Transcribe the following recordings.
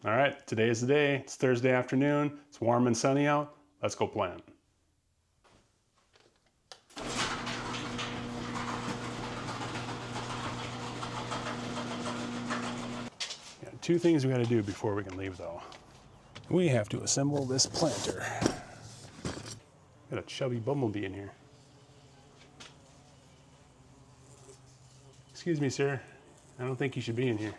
All right, today is the day. It's Thursday afternoon. It's warm and sunny out. Let's go plant. Yeah, two things we got to do before we can leave though. We have to assemble this planter. Got a chubby bumblebee in here. Excuse me, sir. I don't think you should be in here.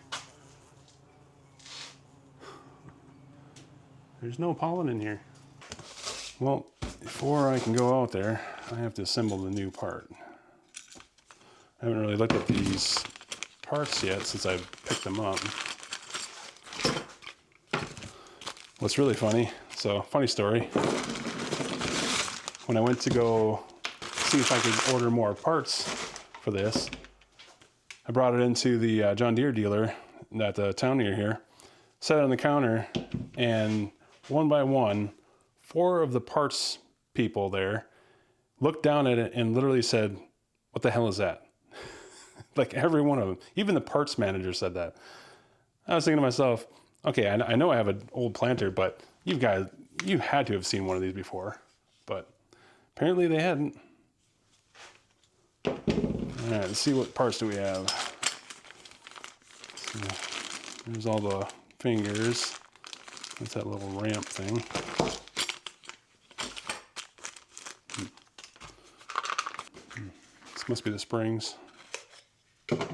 There's no pollen in here. Well, before I can go out there, I have to assemble the new part. I haven't really looked at these parts yet since I picked them up. What's really funny, so funny story, when I went to go see if I could order more parts for this, I brought it into the John Deere dealer at the town near here, set it on the counter, and one by one, 4 of the parts people there looked down at it and literally said, "What the hell is that?" Like every one of them, even the parts manager said that. I was thinking to myself, okay, I know I have an old planter, but you had to have seen one of these before, but apparently they hadn't. All right, let's see what parts do we have. There's all the fingers. That's that little ramp thing. This must be the springs. Okay.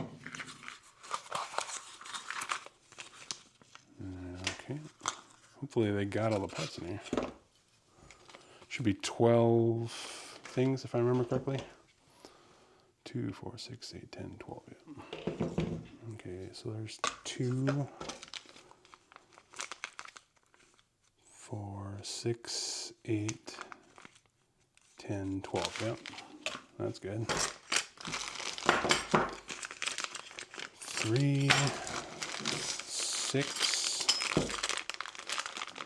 Hopefully they got all the parts in here. Should be 12 things if I remember correctly. 2, 4, 6, 8, 10, 12. Yeah. Okay, so there's 2, 4, 6, 8, 10, 12. Yep, that's good. 3, 6,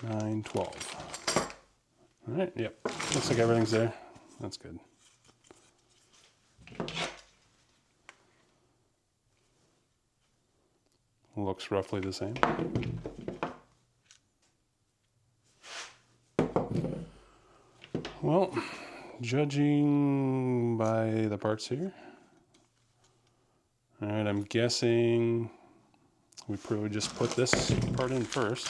9, 12. All right, yep. Looks like everything's there. That's good. Looks roughly the same. Well, judging by the parts here, all right, I'm guessing we probably just put this part in first.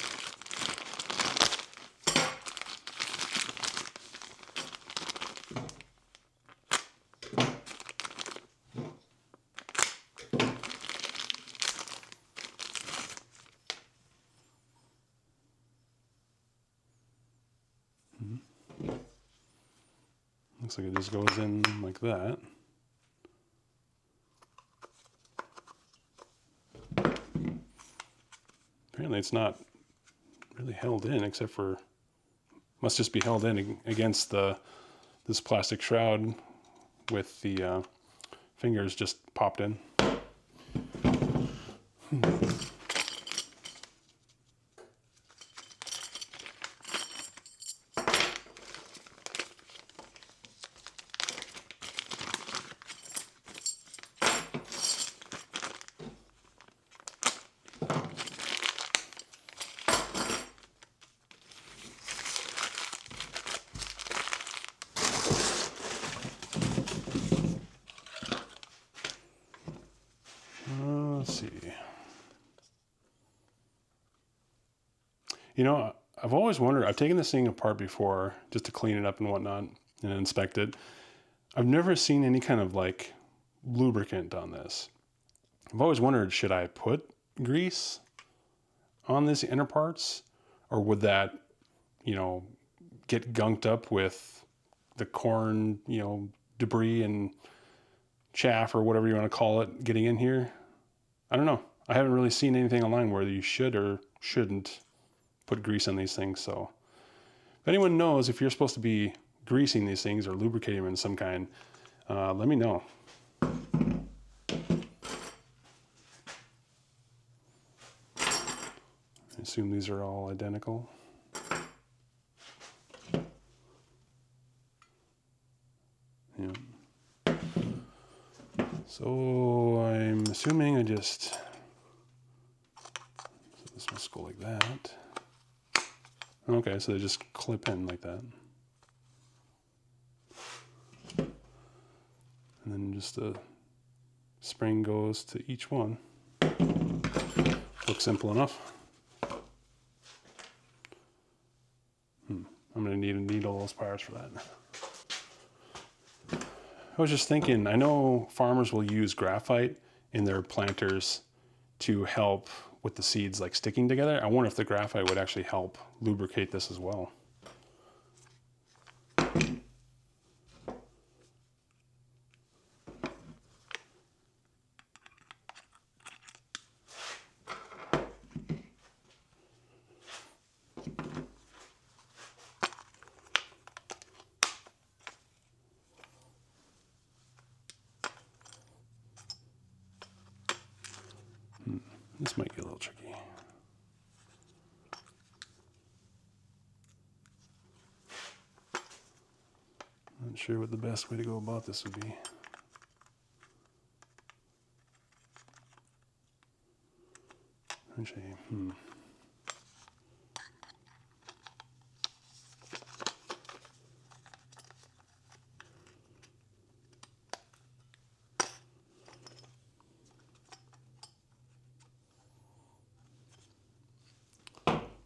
Looks like it just goes in like that. Apparently it's not really held in, except for, must just be held in against this plastic shroud with the fingers just popped in. Let's see. You know, I've always wondered, I've taken this thing apart before just to clean it up and whatnot and inspect it. I've never seen any kind of like lubricant on this. I've always wondered, should I put grease on these inner parts, or would that, get gunked up with the corn, debris and chaff or whatever you want to call it getting in here? I don't know. I haven't really seen anything online where you should or shouldn't put grease on these things. So if anyone knows if you're supposed to be greasing these things or lubricating them in some kind, let me know. I assume these are all identical. Yeah. So I'm assuming I just, so this must go go like that. Okay, so they just clip in like that. And then just the spring goes to each one. Looks simple enough. I'm going to need all those pliers for that. I was just thinking, I know farmers will use graphite in their planters to help with the seeds like sticking together. I wonder if the graphite would actually help lubricate this as well. This might get a little tricky. Not sure what the best way to go about this would be. Actually,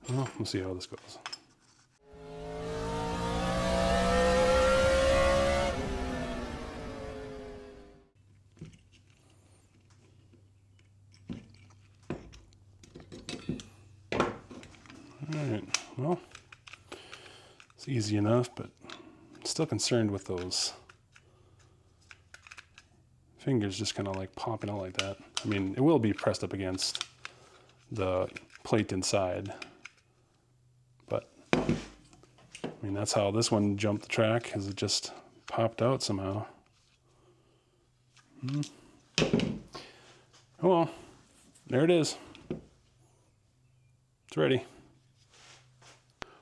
well, we'll see how this goes. Alright, well, it's easy enough, but I'm still concerned with those fingers just kind of like popping out like that. I mean, it will be pressed up against the plate inside, but I mean, that's how this one jumped the track, is it just popped out somehow. Oh well, there it is. It's ready.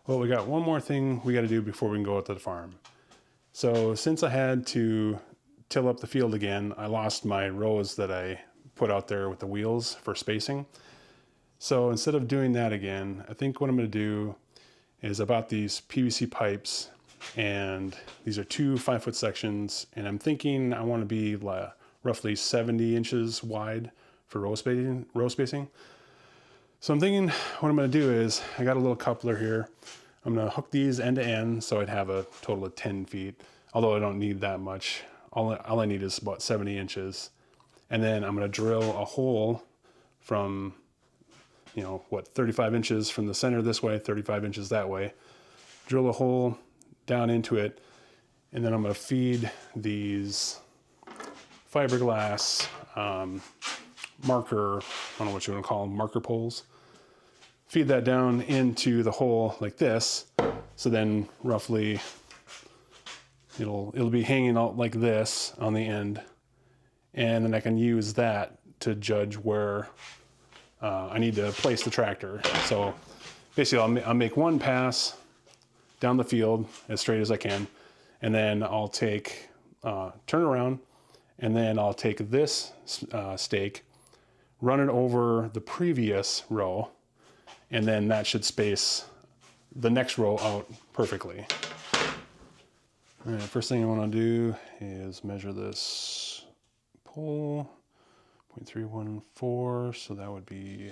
Well, we got one more thing we got to do before we can go out to the farm. So since I had to till up the field again, I lost my rows that I put out there with the wheels for spacing. So instead of doing that again, I think what I'm going to do is I bought these PVC pipes, and these are two 5-foot sections, and I'm thinking I want to be roughly 70 inches wide for row spacing. So I'm thinking what I'm going to do is, I got a little coupler here. I'm going to hook these end to end so I'd have a total of 10 feet, although I don't need that much. All I need is about 70 inches. And then I'm going to drill a hole from, 35 inches from the center this way, 35 inches that way. Drill a hole down into it, and then I'm going to feed these fiberglass marker, I don't know what you want to call them, marker poles. Feed that down into the hole like this, so then roughly it'll be hanging out like this on the end, and then I can use that to judge where I need to place the tractor. So basically I'll make one pass down the field as straight as I can, and then I'll take turn around, and then I'll take this stake, run it over the previous row, and then that should space the next row out perfectly. All right, first thing I want to do is measure this pole, 0.314, so that would be,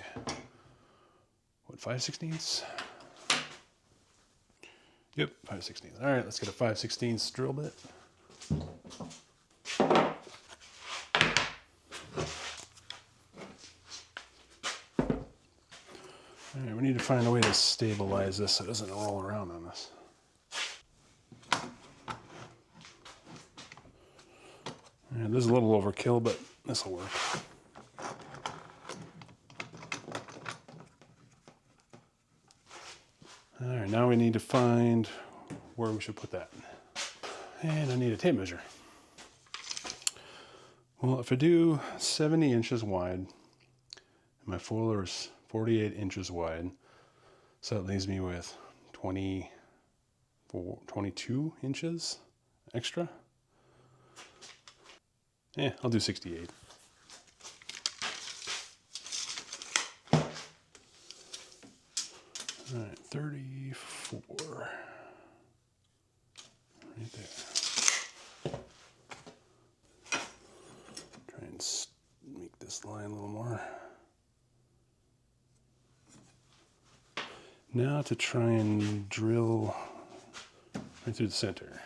what, 5/16? Yep, 5/16. All right, let's get a 5/16 drill bit. All right, we need to find a way to stabilize this so it doesn't roll around on us. All right, this is a little overkill, but this will work. All right, now we need to find where we should put that. And I need a tape measure. Well, if I do 70 inches wide, and my foiler is 48 inches wide, so that leaves me with 22 inches extra. Yeah, I'll do 68. All right, 34. Right there. Try and make this line a little more. Now to try and drill right through the center.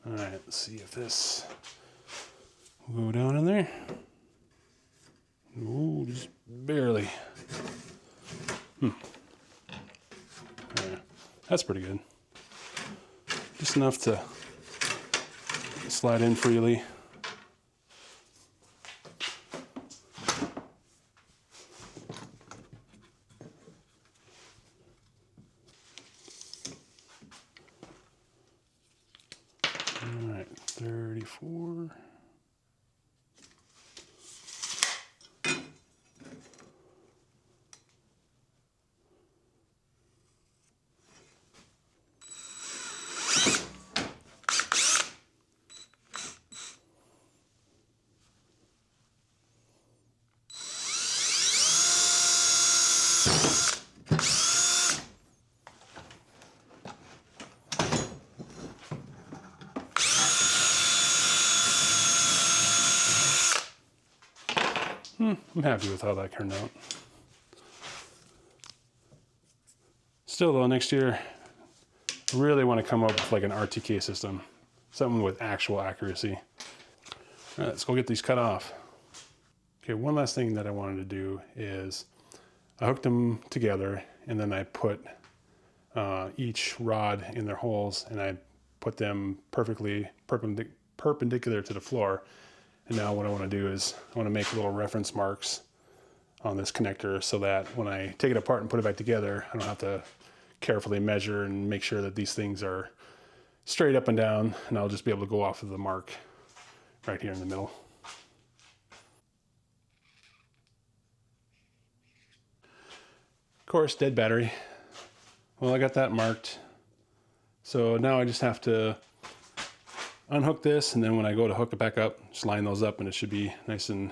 All right, let's see if this will go down in there. Ooh, just barely. Yeah, that's pretty good. Just enough to slide in freely. All right, 34. I'm happy with how that turned out. Still though, next year, I really want to come up with like an RTK system. Something with actual accuracy. All right, let's go get these cut off. Okay, one last thing that I wanted to do is I hooked them together and then I put each rod in their holes and I put them perfectly perpendicular to the floor. And now what I want to do is I want to make little reference marks on this connector so that when I take it apart and put it back together, I don't have to carefully measure and make sure that these things are straight up and down, and I'll just be able to go off of the mark right here in the middle. Of course, dead battery. Well, I got that marked. So now I just have to unhook this, and then when I go to hook it back up, just line those up and it should be nice and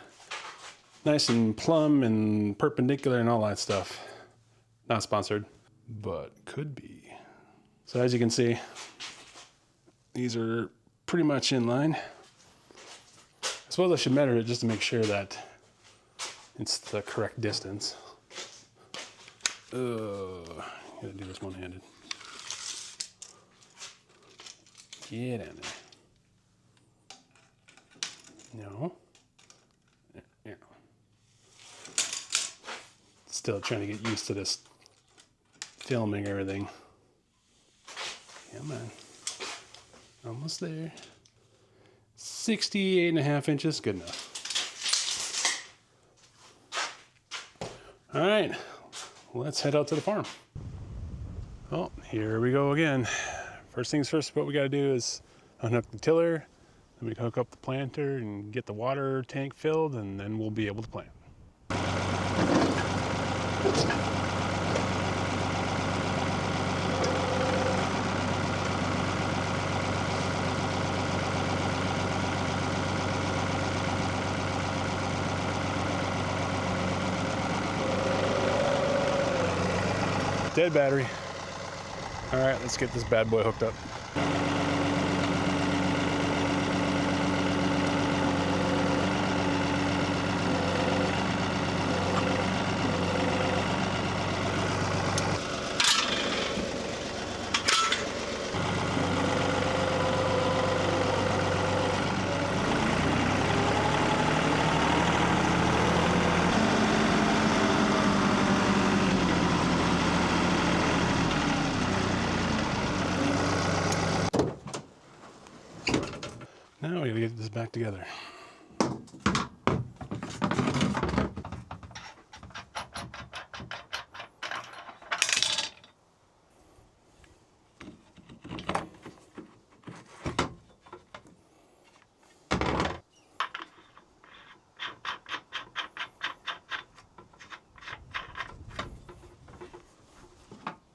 plumb and perpendicular and all that stuff. Not sponsored, but could be. So as you can see, these are pretty much in line. I suppose I should measure it just to make sure that it's the correct distance. Gotta do this one-handed. Get in there. No. Yeah. Still trying to get used to this filming everything. Come on. Almost there. 68.5 inches, good enough. All right, let's head out to the farm. Oh, here we go again. First things first, what we gotta do is unhook the tiller, then we can hook up the planter and get the water tank filled, and then we'll be able to plant. Dead battery. All right, let's get this bad boy hooked up. Now we gotta get this back together.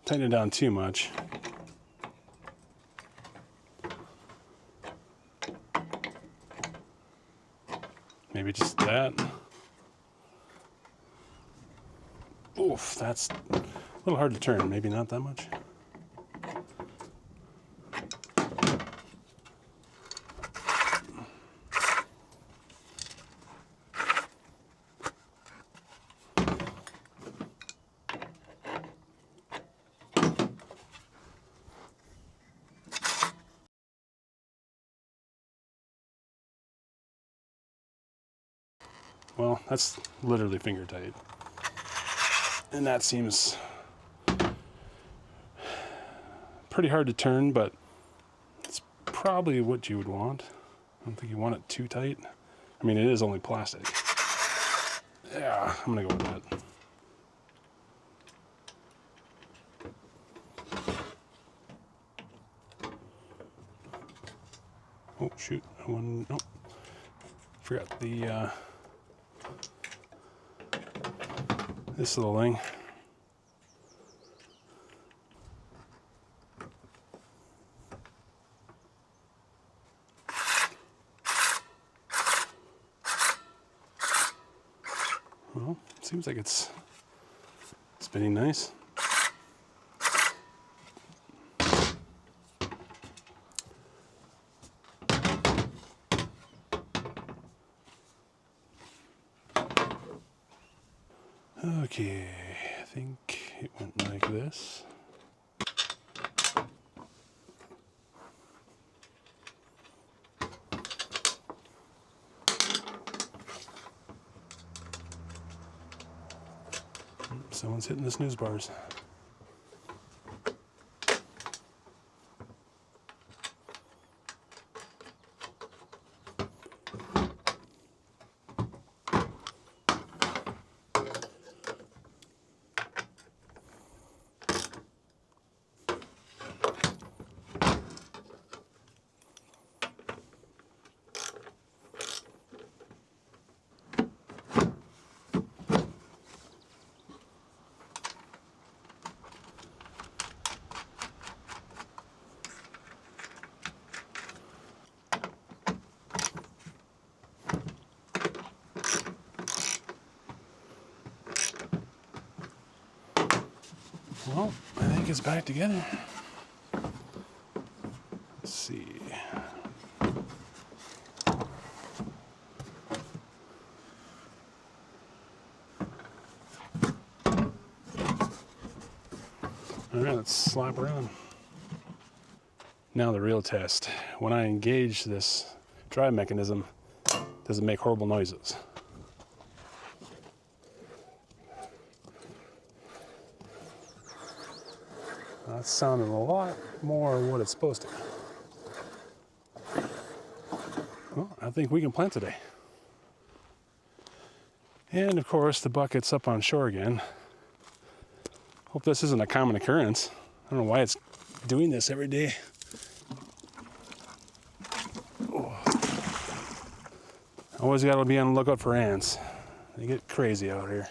Tighten it down too much. Maybe just that. Oof, that's a little hard to turn. Maybe not that much. Well, that's literally finger tight. And that seems pretty hard to turn, but it's probably what you would want. I don't think you want it too tight. I mean, it is only plastic. Yeah, I'm gonna go with that. Oh shoot, nope. Forgot the, this little thing. Well, seems like it's spinning nice. Okay, I think it went like this. Someone's hitting the snooze bars. Well, I think it's back together. Let's see. All right, let's slap her on. Now the real test. When I engage this drive mechanism, does it make horrible noises? That's sounding a lot more what it's supposed to. Well, I think we can plant today. And of course, the bucket's up on shore again. Hope this isn't a common occurrence. I don't know why it's doing this every day. Oh. Always got to be on the lookout for ants. They get crazy out here.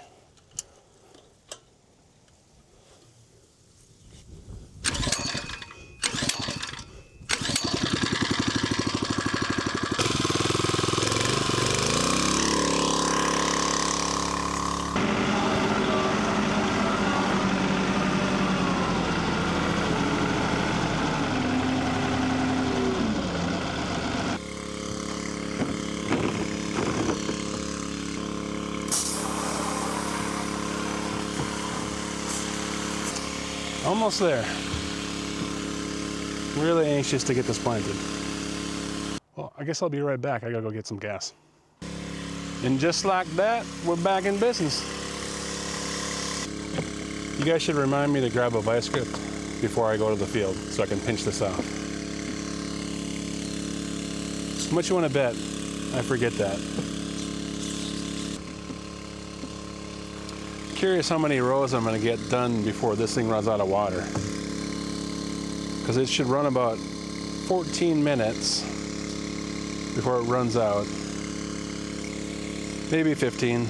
Almost there. Really anxious to get this planted. Well, I guess I'll be right back. I gotta go get some gas. And just like that, we're back in business. You guys should remind me to grab a vice grip before I go to the field so I can pinch this off. How much you want to bet I forget that? Curious how many rows I'm going to get done before this thing runs out of water. Because it should run about 14 minutes before it runs out. Maybe 15.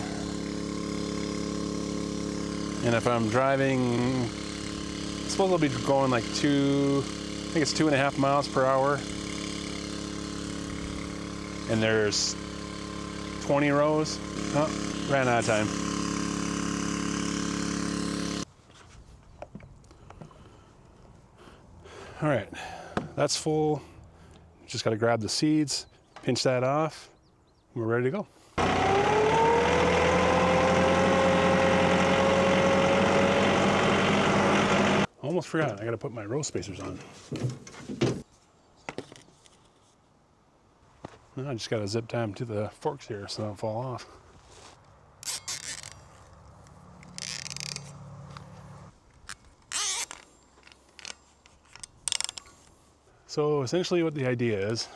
And if I'm driving, I suppose I'll be going like I think it's 2.5 miles per hour. And there's 20 rows. Oh, ran out of time. All right, that's full. Just got to grab the seeds, pinch that off, and we're ready to go. Almost forgot, I got to put my row spacers on. I just got to zip tie them to the forks here so they don't fall off. So essentially what the idea is,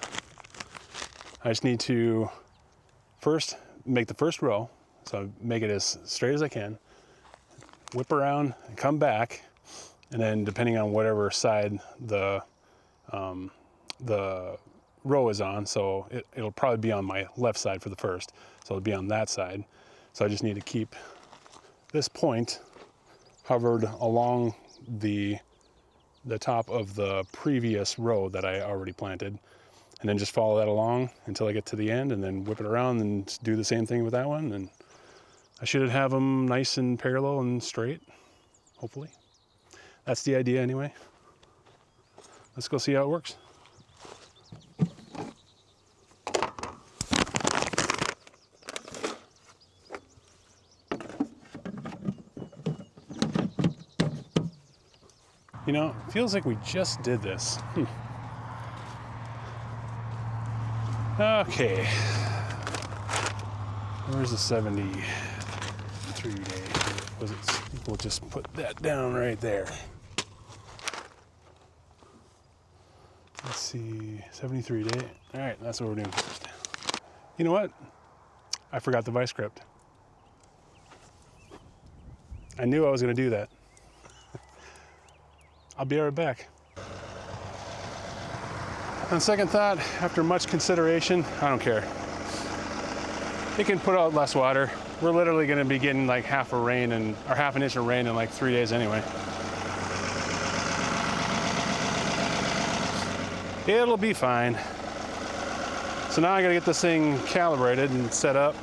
I just need to first make the first row, so make it as straight as I can, whip around and come back, and then depending on whatever side the row is on, so it'll probably be on my left side for the first, so it'll be on that side. So I just need to keep this point hovered along the top of the previous row that I already planted, and then just follow that along until I get to the end, and then whip it around and do the same thing with that one, and I should have them nice and parallel and straight, hopefully. That's the idea anyway. Let's go see how it works. You know, it feels like we just did this. Okay. Where's the 73 day? We'll just put that down right there. Let's see, 73 day. All right, that's what we're doing first. You know what? I forgot the vice script. I knew I was going to do that. I'll be right back. On second thought, after much consideration, I don't care. It can put out less water. We're literally going to be getting like half an inch of rain in like 3 days anyway. It'll be fine. So now I got to get this thing calibrated and set up.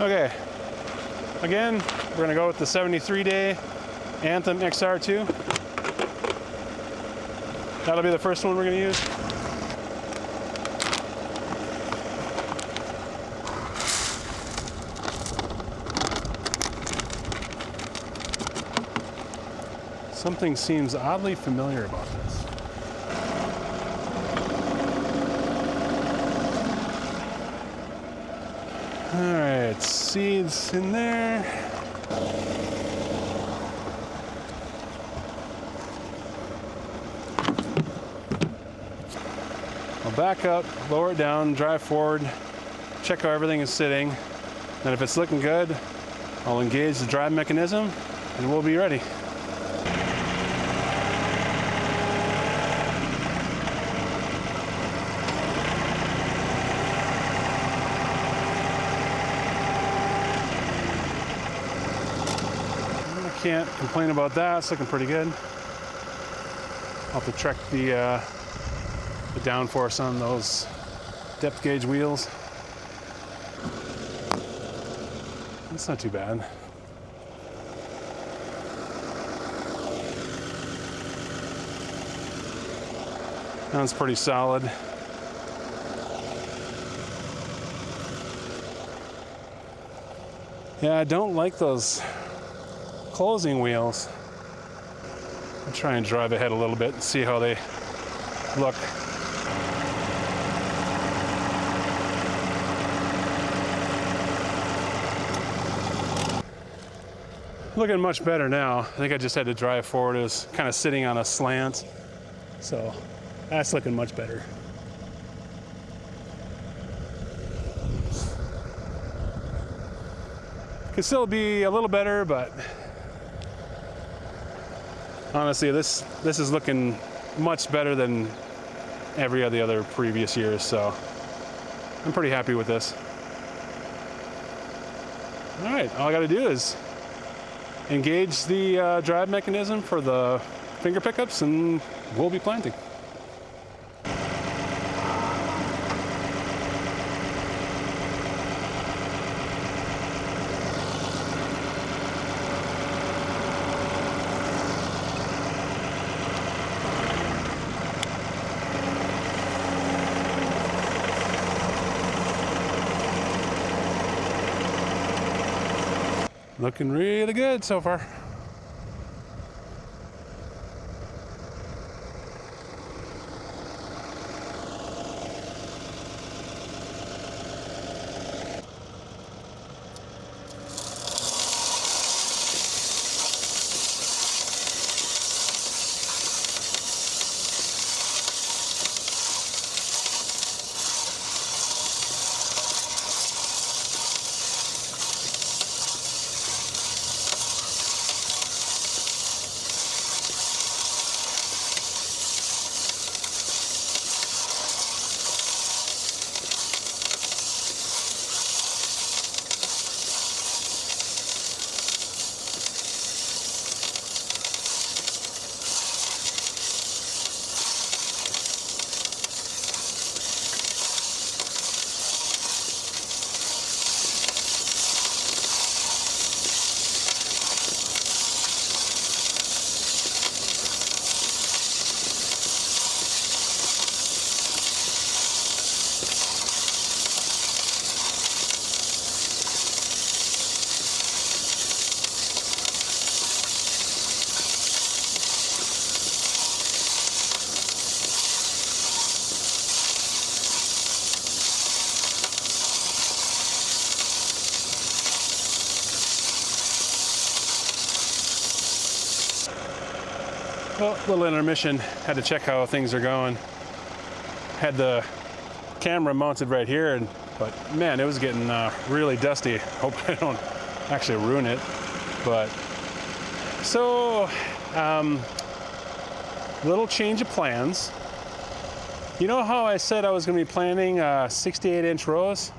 Okay, again, we're gonna go with the 73-day Anthem XR2. That'll be the first one we're gonna use. Something seems oddly familiar about this. All right, seeds in there. I'll back up, lower it down, drive forward, check how everything is sitting. Then if it's looking good, I'll engage the drive mechanism and we'll be ready. Can't complain about that. It's looking pretty good. I'll have to check the downforce on those depth gauge wheels. It's not too bad. That's pretty solid. Yeah, I don't like those closing wheels. I'll try and drive ahead a little bit and see how they look. Looking much better now. I think I just had to drive forward. It was kind of sitting on a slant. So that's looking much better. Could still be a little better, but honestly, this is looking much better than every of the other previous years, so I'm pretty happy with this. All right, all I got to do is engage the drive mechanism for the finger pickups, and we'll be planting. Looking really good so far. Well, little intermission, had to check how things are going. Had the camera mounted right here, but man, it was getting really dusty. Hope I don't actually ruin it. But so, little change of plans. You know how I said I was going to be planting 68-inch rows?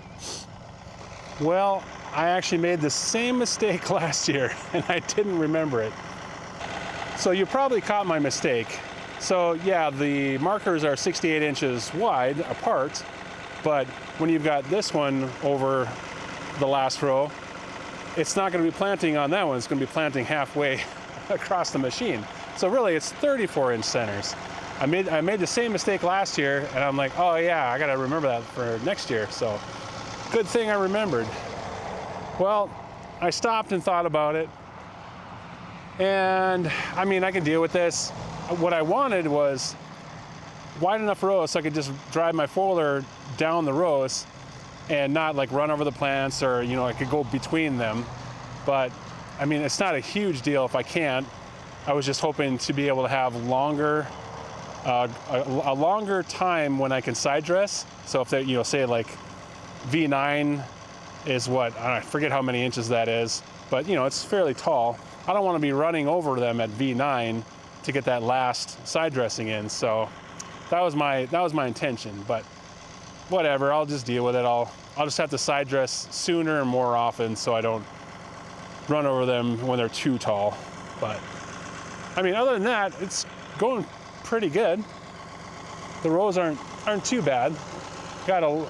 Well, I actually made the same mistake last year, and I didn't remember it. So you probably caught my mistake. So yeah, the markers are 68 inches wide apart, but when you've got this one over the last row, it's not going to be planting on that one. It's going to be planting halfway across the machine. So really, it's 34-inch centers. I made the same mistake last year, and I'm like, oh yeah, I got to remember that for next year. So good thing I remembered. Well, I stopped and thought about it. And I mean, I can deal with this. What I wanted was wide enough rows so I could just drive my four-wheeler down the rows and not like run over the plants, or, you know, I could go between them. But I mean, it's not a huge deal if I can't. I was just hoping to be able to have longer, a longer time when I can side dress. So if they, you know, say like V9 is what, I forget how many inches that is, but you know, it's fairly tall. I don't want to be running over them at V9 to get that last side dressing in. So that was my intention, but whatever, I'll just deal with it. I'll just have to side dress sooner and more often so I don't run over them when they're too tall. But I mean, other than that, it's going pretty good. The rows aren't too bad. Got a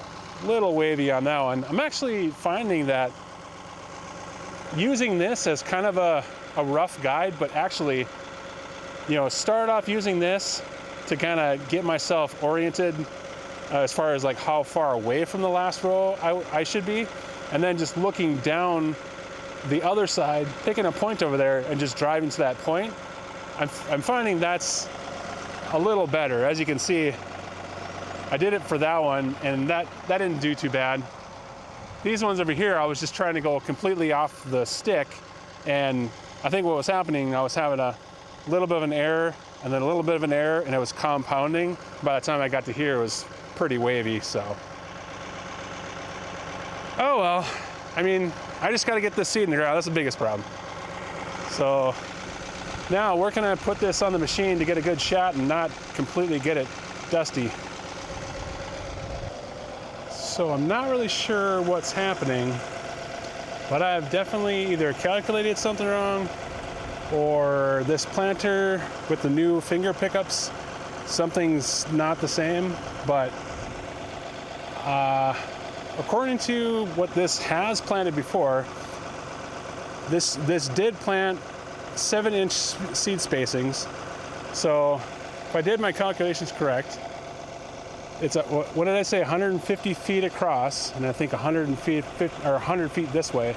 little wavy on that one. I'm actually finding that using this as kind of a rough guide, but actually, you know, start off using this to kind of get myself oriented as far as like how far away from the last row I should be, and then just looking down the other side, picking a point over there and just driving to that point. I'm finding that's a little better. As you can see, I did it for that one, and that didn't do too bad. These ones over here, I was just trying to go completely off the stick, and I think what was happening, I was having a little bit of an error, and then a little bit of an error, and it was compounding. By the time I got to here, it was pretty wavy, so. Oh well, I mean, I just gotta get this seed in the ground. That's the biggest problem. So now, where can I put this on the machine to get a good shot and not completely get it dusty? So I'm not really sure what's happening, but I've definitely either calculated something wrong, or this planter with the new finger pickups, something's not the same. But according to what this has planted before, this did plant 7-inch seed spacings. So if I did my calculations correct, it's what did I say, 150 feet across, and I think 100 feet this way.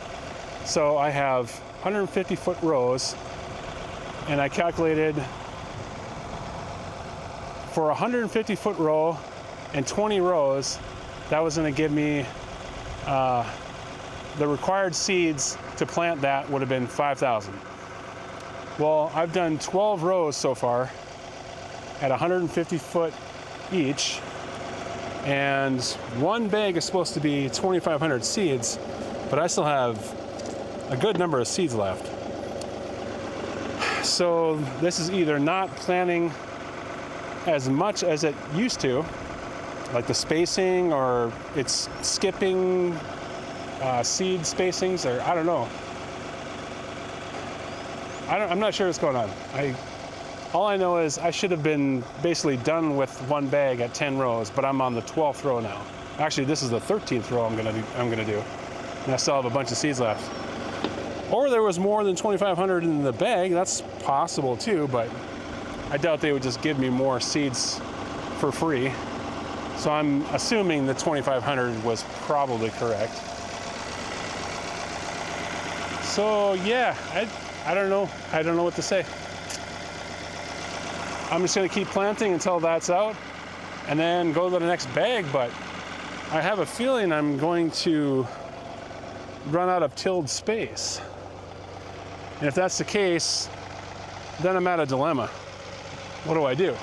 So I have 150 foot rows, and I calculated for a 150 foot row and 20 rows, that was going to give me the required seeds to plant that would have been 5,000. Well, I've done 12 rows so far at 150 foot each, and one bag is supposed to be 2,500 seeds, but I still have a good number of seeds left. So this is either not planting as much as it used to, like the spacing, or it's skipping seed spacings, or I don't know. I'm not sure what's going on. All I know is I should have been basically done with one bag at 10 rows, but I'm on the 12th row now. Actually, this is the 13th row I'm gonna do, and I still have a bunch of seeds left. Or there was more than 2,500 in the bag. That's possible too, but I doubt they would just give me more seeds for free. So I'm assuming the 2,500 was probably correct. So yeah, I don't know. I don't know what to say. I'm just gonna keep planting until that's out and then go to the next bag, but I have a feeling I'm going to run out of tilled space. And if that's the case, then I'm at a dilemma. What do I do?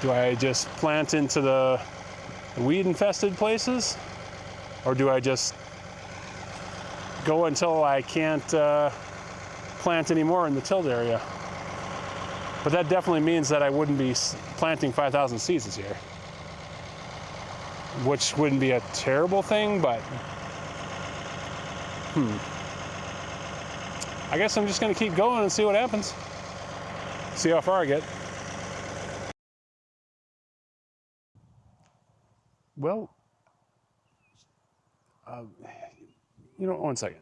Do I just plant into the weed-infested places? Or do I just go until I can't plant anymore in the tilled area? But that definitely means that I wouldn't be planting 5,000 seeds this year, which wouldn't be a terrible thing, but I guess I'm just gonna keep going and see what happens. See how far I get. Well, you know, one second.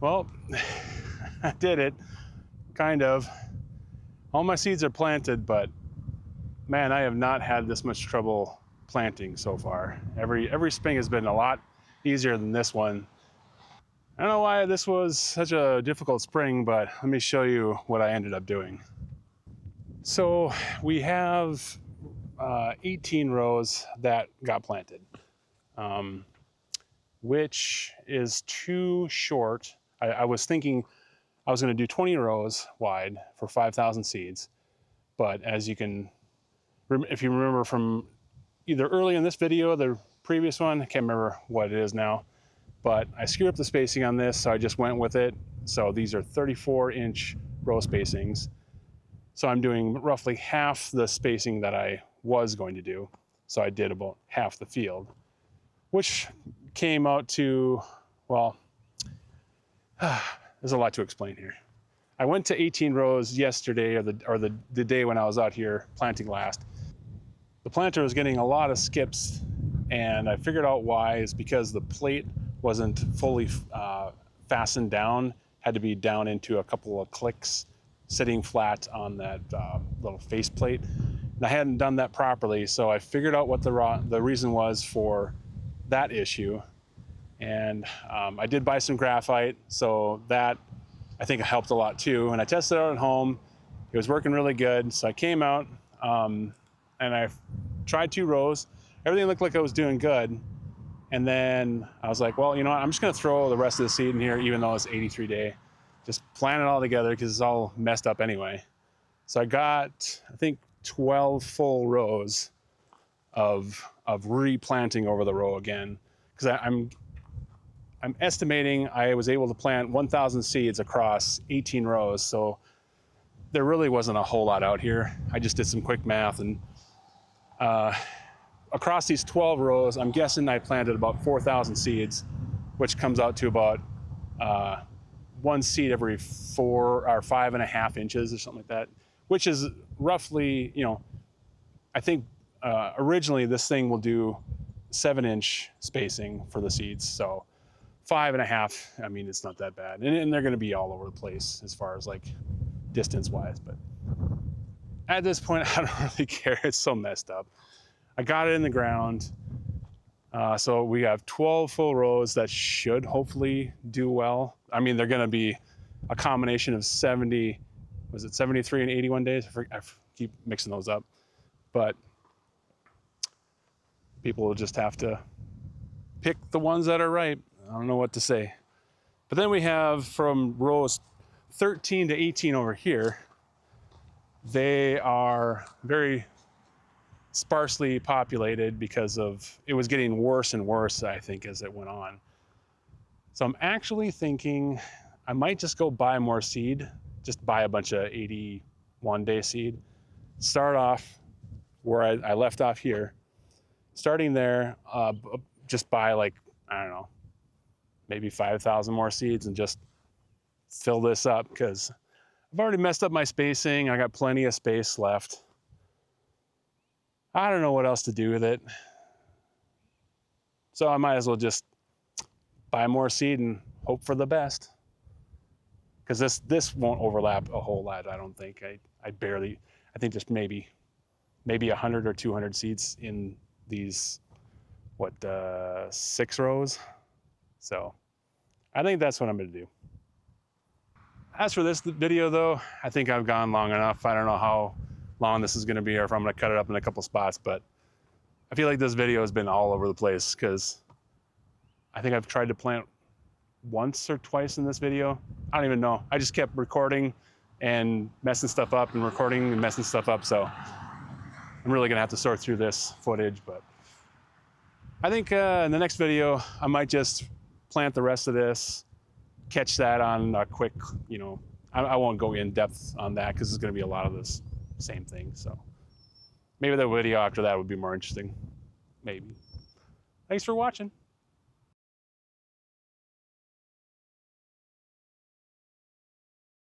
Well, I did it, kind of. All my seeds are planted, but man, I have not had this much trouble planting so far. Every spring has been a lot easier than this one. I don't know why this was such a difficult spring, but let me show you what I ended up doing. So we have 18 rows that got planted, which is too short. I was thinking I was going to do 20 rows wide for 5,000 seeds, but as you can, if you remember from either early in this video or the previous one, I can't remember what it is now, but I screwed up the spacing on this, so I just went with it. So these are 34-inch row spacings. So I'm doing roughly half the spacing that I was going to do. So I did about half the field. which came out to, well, there's a lot to explain here. I went to 18 rows yesterday, or the day when I was out here planting last. The planter was getting a lot of skips, and I figured out why is because the plate wasn't fully fastened down, had to be down into a couple of clicks, sitting flat on that little face plate. And I hadn't done that properly, so I figured out what the reason was for that issue. And I did buy some graphite, so that I think helped a lot too. And I tested it out at home. It was working really good. So I came out and I tried 2 rows. Everything looked like I was doing good. And then I was like, well, you know what? I'm just going to throw the rest of the seed in here, even though it's 83 day. Just plant it all together because it's all messed up anyway. So I got, I think, 12 full rows of replanting over the row again. Because I'm estimating I was able to plant 1,000 seeds across 18 rows. So there really wasn't a whole lot out here. I just did some quick math, and across these 12 rows, I'm guessing I planted about 4,000 seeds, which comes out to about 1 seed every 4 or 5.5 inches or something like that, which is roughly, you know, I think originally this thing will do 7-inch spacing for the seeds. So 5.5, I mean, it's not that bad. And they're going to be all over the place as far as like distance wise, but at this point, I don't really care. It's so messed up. I got it in the ground. So we have 12 full rows that should hopefully do well. I mean, they're going to be a combination of 70, was it 73 and 81 days? I keep mixing those up. But people will just have to pick the ones that are right. I don't know what to say. But then we have from rows 13 to 18 over here, they are very sparsely populated because of, it was getting worse and worse, I think, as it went on. So I'm actually thinking I might just go buy more seed, just buy a bunch of 81 day seed, start off where I left off here, starting there, just buy like, I don't know, maybe 5,000 more seeds and just fill this up because I've already messed up my spacing. I got plenty of space left. I don't know what else to do with it. So I might as well just buy more seed and hope for the best. Because this won't overlap a whole lot, I don't think. I think just maybe 100 or 200 seeds in these, 6 rows. So I think that's what I'm going to do. As for this video though, I think I've gone long enough. I don't know how long this is going to be or if I'm going to cut it up in a couple spots, but I feel like this video has been all over the place because I think I've tried to plant once or twice in this video. I don't even know. I just kept recording and messing stuff up and recording and messing stuff up. So I'm really going to have to sort through this footage, but I think in the next video, I might just plant the rest of this, catch that on a quick, you know, I won't go in depth on that because it's going to be a lot of this same thing. So maybe the video after that would be more interesting. Maybe. Thanks for watching.